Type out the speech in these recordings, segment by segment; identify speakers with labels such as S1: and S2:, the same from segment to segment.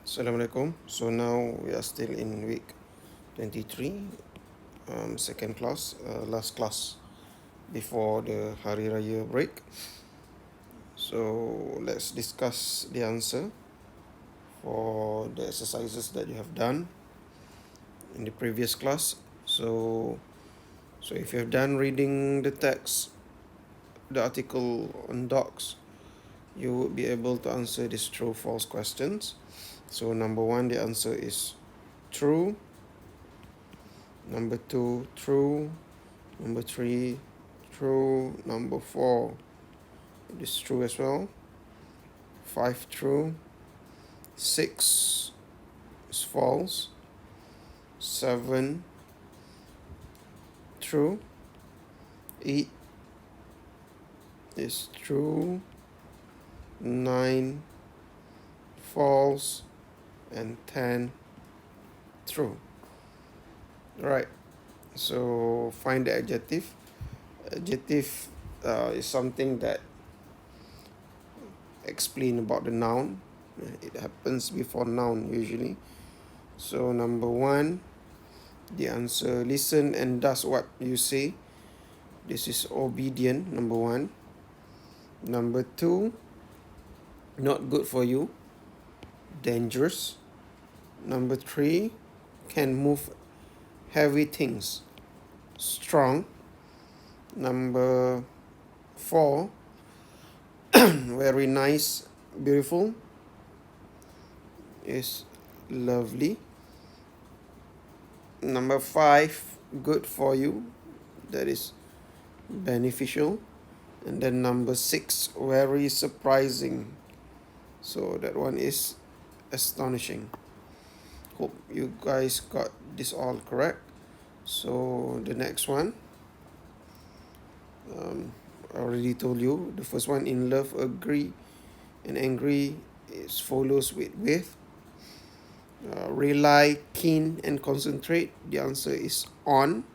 S1: Assalamualaikum. So now we are still in week 23, second class, last class before the Hari Raya break. So let's discuss the answer for the exercises that you have done in the previous class. So if you have done reading the text, the article on docs, you would be able to answer these true-false questions. So number 1, the answer is true. Number 2, true. Number 3, true. Number 4, it is true as well. 5, true. 6 is false. 7, true. 8 is true. 9, false. And 10, true. Right. So find the adjective. Adjective is something that explain about the noun. It happens before noun usually. So number 1, the answer, listen and does what you say. This is obedient, number 1. Number 2, not good for you, dangerous. Number 3, can move heavy things, strong. Number 4, very nice, beautiful, is lovely. Number 5, good for you, that is beneficial. And then number 6, very surprising, so that one is astonishing. Hope you guys got this all correct. So the next one, I already told you, the first one, in love, agree, and angry is follows with. Rely, keen, and concentrate, the answer is on.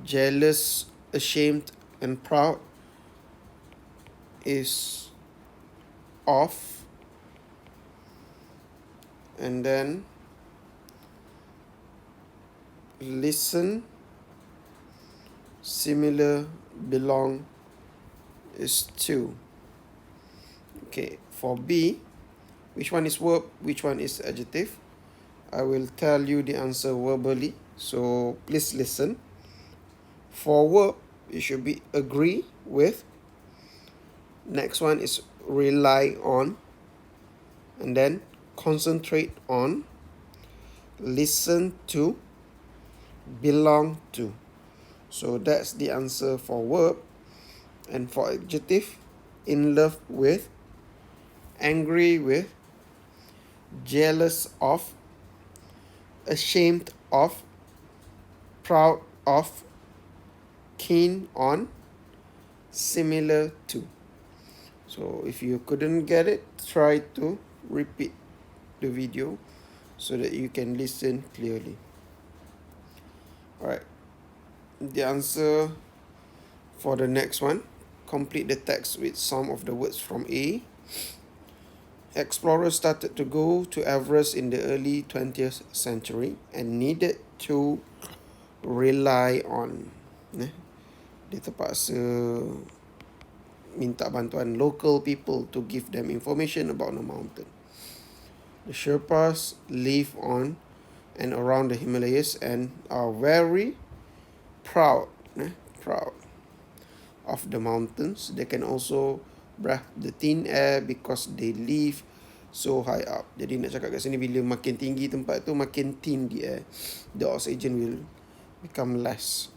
S1: Jealous, ashamed, and proud is off. And then listen, similar, belong is to. Okay, for B, which one is verb, which one is adjective? I will tell you the answer verbally, so please listen. For verb, it should be agree with. Next one is rely on. And then concentrate on, listen to, belong to. So that's the answer for verb. And for adjective, in love with, angry with, jealous of, ashamed of, proud of, keen on, similar to. So if you couldn't get it, try to repeat the video so that you can listen clearly. Alright, the answer for the next one, complete the text with some of the words from A. Explorers started to go to Everest in the early 20th century and needed to rely on. Dia terpaksa minta bantuan local people to give them information about the mountain. The Sherpas live on and around the Himalayas and are very proud of the mountains. They can also breathe the thin air because they live so high up. Jadi nak cakap kat sini, bila makin tinggi tempat tu, makin thin the air. The oxygen will become less.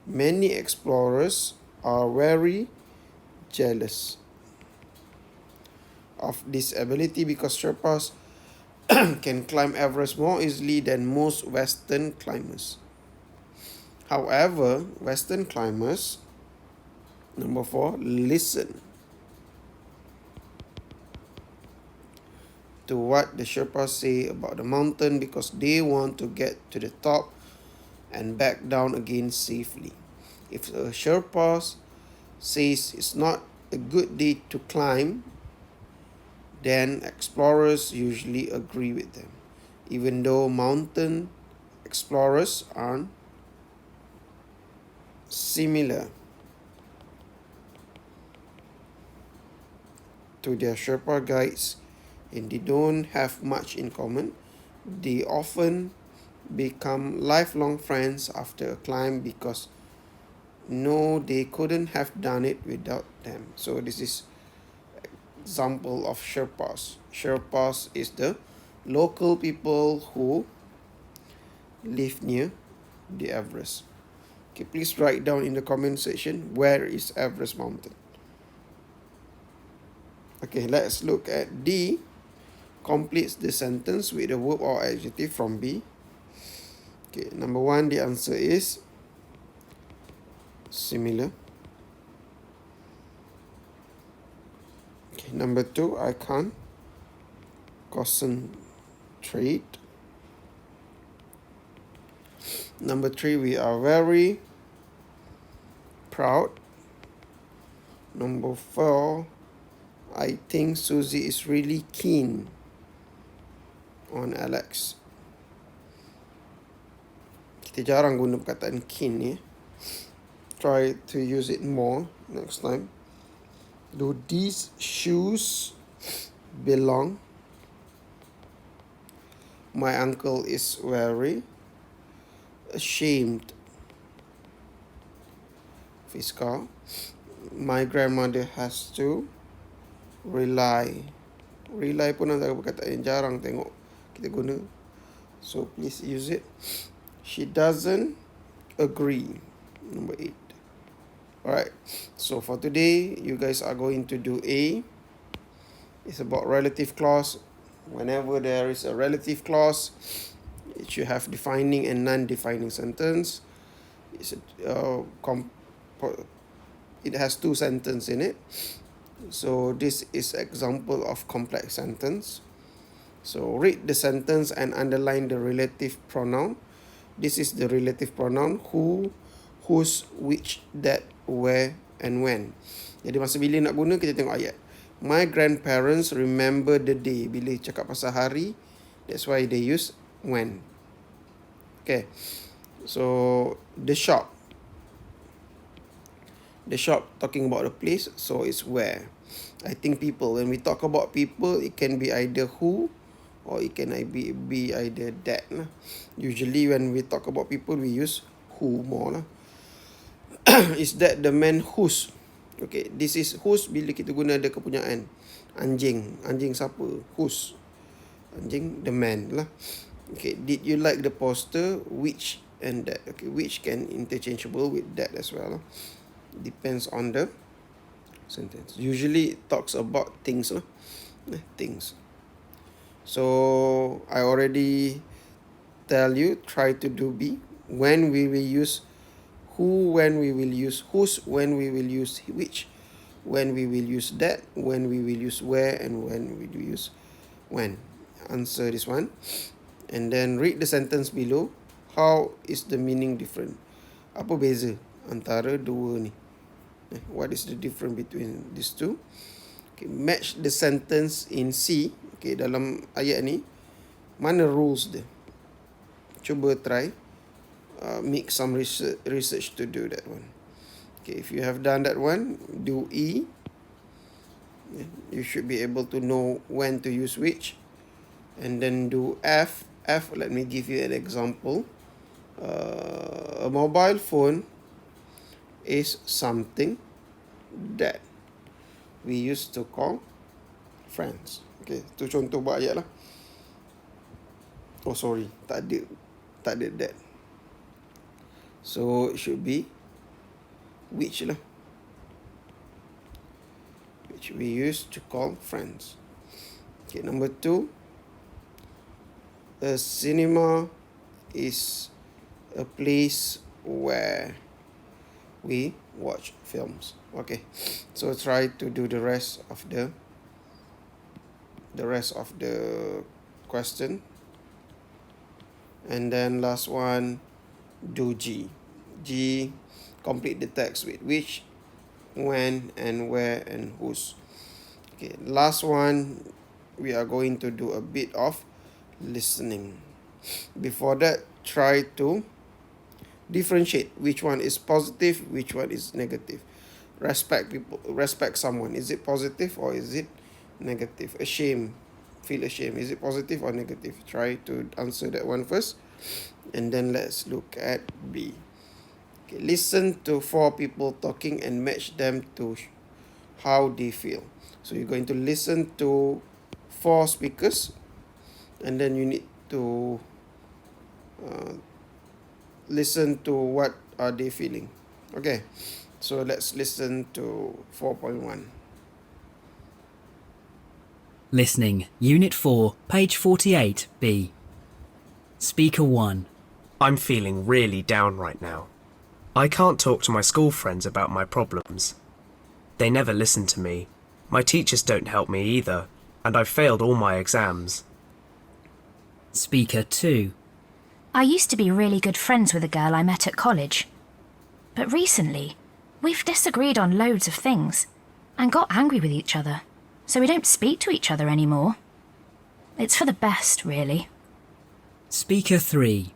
S1: Many explorers are very jealous of this ability because Sherpas can climb Everest more easily than most Western climbers. However, Western climbers, number 4, listen to what the Sherpas say about the mountain because they want to get to the top and back down again safely. If a Sherpa says it's not a good day to climb, then explorers usually agree with them, even though mountain explorers are similar to their Sherpa guides and they don't have much in common. They often become lifelong friends after a climb because no, they couldn't have done it without them. So this is example of Sherpas. Sherpas is the local people who live near the Everest. Okay, please write down in the comment section where is Everest Mountain. Okay, let's look at D. Completes the sentence with a verb or adjective from B. Okay, number 1, the answer is similar. Okay, number 2, I can't concentrate. Number 3, we are very proud. Number 4, I think Susie is really keen on Alex. Kita jarang guna perkataan keen ni. Try to use it more next time. Do these shoes belong? My uncle is very ashamed of his car. My grandmother has to rely pun antara perkataan yang jarang tengok kita guna, so please use it. She doesn't agree. Number 8. Alright, so for today you guys are going to do A. It's about relative clause. Whenever there is a relative clause, it should have defining and non-defining sentence. It has 2 sentences in it. So this is example of complex sentence. So read the sentence and underline the relative pronoun. This is the relative pronoun who, whose, which, that, where and when. Jadi masa bila nak guna kita tengok ayat. My grandparents remember the day. Bila cakap pasal hari, that's why they use when. Okay. So the shop. The shop talking about the place, so it's where. I think people, when we talk about people, it can be either who or it can be either that. Usually when we talk about people, we use who more. Is that the man whose? Okay, this is whose bila kita guna ada kepunyaan. Anjing. Anjing siapa? Whose? Anjing, the man lah. Okay, did you like the poster? Which and that. Okay, which can interchangeable with that as well. Depends on the sentence. Usually it talks about things lah. Things. So I already tell you, try to do B. When we will use who, when we will use whose, when we will use which, when we will use that, when we will use where, and when we will use when. Answer this one. And then read the sentence below. How is the meaning different? Apa beza antara dua ni? What is the difference between these two? Okay, match the sentence in C. Okay, dalam ayat ni, mana rules dia? Cuba try. Make some research to do that one. Okay, if you have done that one, do E. You should be able to know when to use which. And then do F. F, let me give you an example. A mobile phone is something that we used to call friends. Okay, tu contoh buat ayat lah. Oh sorry, tak ada that. So it should be which lah. Which we used to call friends. Okay, number 2. A cinema is a place where we watch films. Okay, so try to do the rest of the question. And then last one, do G. G, complete the text with which, when, and where, and whose. Okay, last one, we are going to do a bit of listening. Before that, try to differentiate which one is positive, which one is negative. Respect people, respect someone. Is it positive or is it negative? Ashamed, feel ashamed. Is it positive or negative? Try to answer that one first. And then let's look at B. Okay, listen to 4 people talking and match them to how they feel. So you're going to listen to 4 speakers, and then you need to listen to what are they feeling. Okay, so let's listen to 4.1.
S2: Listening, Unit 4, page 48, B. Speaker 1.
S3: I'm feeling really down right now. I can't talk to my school friends about my problems. They never listen to me. My teachers don't help me either, and I've failed all my exams.
S2: Speaker 2.
S4: I used to be really good friends with a girl I met at college. But recently, we've disagreed on loads of things and got angry with each other, so we don't speak to each other anymore. It's for the best, really.
S2: Speaker 3.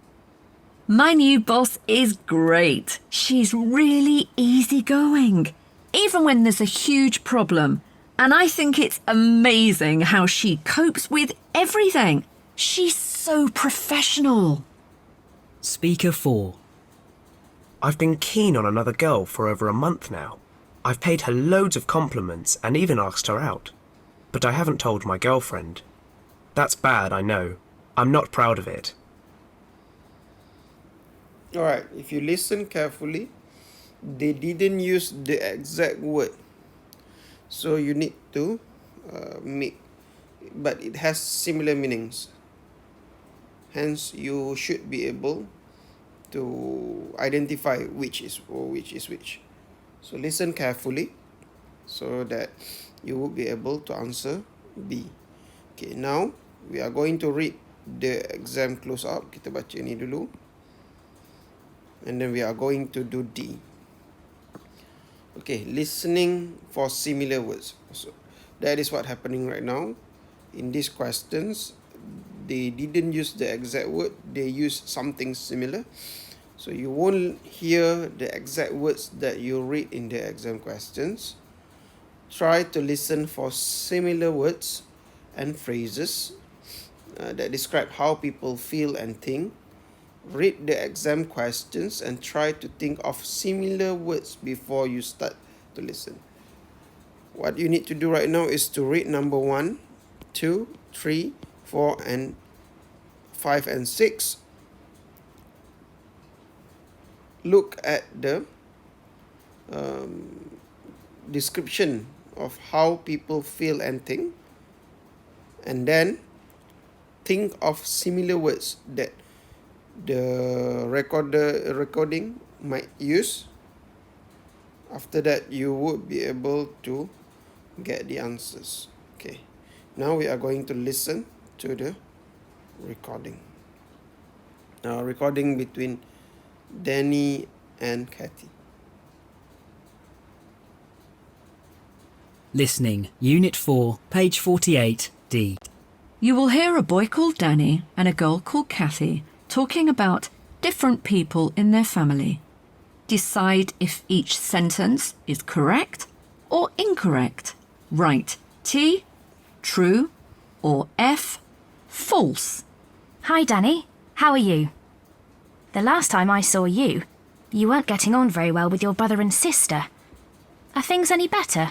S5: My new boss is great. She's really easygoing, even when there's a huge problem. And I think it's amazing how she copes with everything. She's so professional.
S2: Speaker 4.
S3: I've been keen on another girl for over a month now. I've paid her loads of compliments and even asked her out. But I haven't told my girlfriend. That's bad, I know. I'm not proud of it.
S1: Alright, if you listen carefully, they didn't use the exact word. So you need to make, but it has similar meanings. Hence, you should be able to identify which is which. So listen carefully so that you will be able to answer B. Okay, now we are going to read the exam close up. Kita baca ni dulu. And then we are going to do D. Okay, listening for similar words. So that is what happening right now. In these questions, they didn't use the exact word. They used something similar. So you won't hear the exact words that you read in the exam questions. Try to listen for similar words and phrases that describe how people feel and think. Read the exam questions and try to think of similar words before you start to listen. What you need to do right now is to read number 1, 2, 3, 4, and 5 and 6. Look at the description of how people feel and think, and then think of similar words that the recording might use. After that, you would be able to get the answers. Okay, now we are going to listen to the recording. Now, recording between Danny and Kathy.
S2: Listening, Unit 4, page 48, D.
S5: You will hear a boy called Danny and a girl called Kathy talking about different people in their family. Decide if each sentence is correct or incorrect. Write T, true, or F, false.
S4: Hi, Danny. How are you? The last time I saw you, you weren't getting on very well with your brother and sister. Are things any better?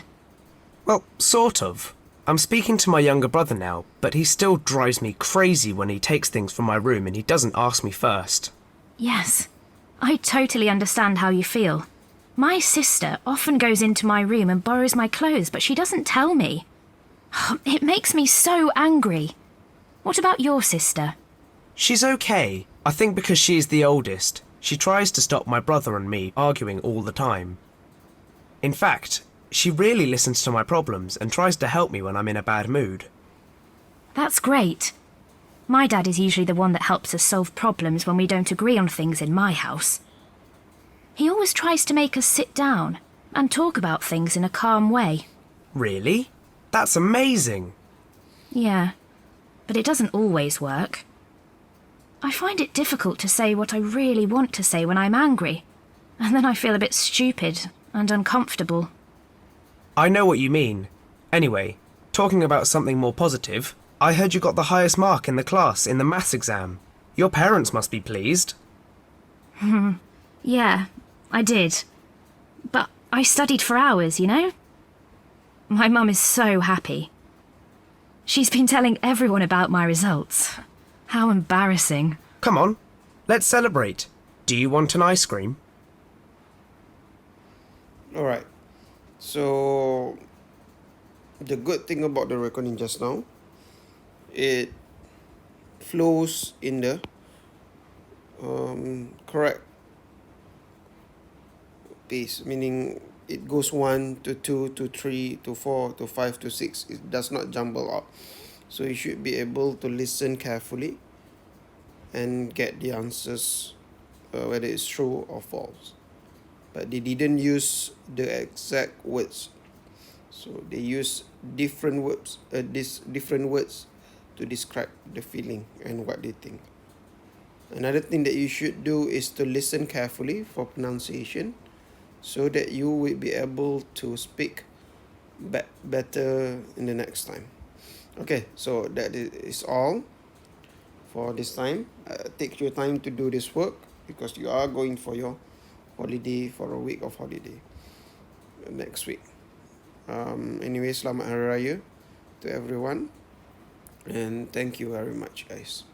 S3: Well, sort of. I'm speaking to my younger brother now, but he still drives me crazy when he takes things from my room and he doesn't ask me first.
S4: Yes, I totally understand how you feel. My sister often goes into my room and borrows my clothes, but she doesn't tell me. It makes me so angry. What about your sister?
S3: She's okay. I think because she's the oldest. She tries to stop my brother and me arguing all the time. In fact, she really listens to my problems and tries to help me when I'm in a bad mood.
S4: That's great. My dad is usually the one that helps us solve problems when we don't agree on things in my house. He always tries to make us sit down and talk about things in a calm way.
S3: Really? That's amazing.
S4: Yeah, but it doesn't always work. I find it difficult to say what I really want to say when I'm angry, and then I feel a bit stupid and uncomfortable.
S3: I know what you mean. Anyway, talking about something more positive, I heard you got the highest mark in the class in the maths exam. Your parents must be pleased.
S4: Yeah, I did. But I studied for hours, you know? My mum is so happy. She's been telling everyone about my results. How embarrassing.
S3: Come on, let's celebrate. Do you want an ice cream?
S1: Alright, so the good thing about the recording just now, it flows in the correct pace, meaning it goes 1 to 2 to 3 to 4 to 5 to 6. It does not jumble up. So you should be able to listen carefully and get the answers, whether it's true or false. But they didn't use the exact words, so they use different words, different words to describe the feeling and what they think. Another thing that you should do is to listen carefully for pronunciation, so that you will be able to speak better in the next time. Okay, so that is all for this time. Take your time to do this work, because you are going for your holiday, for a week of holiday next week. Anyway, selamat hari raya to everyone, and thank you very much, guys.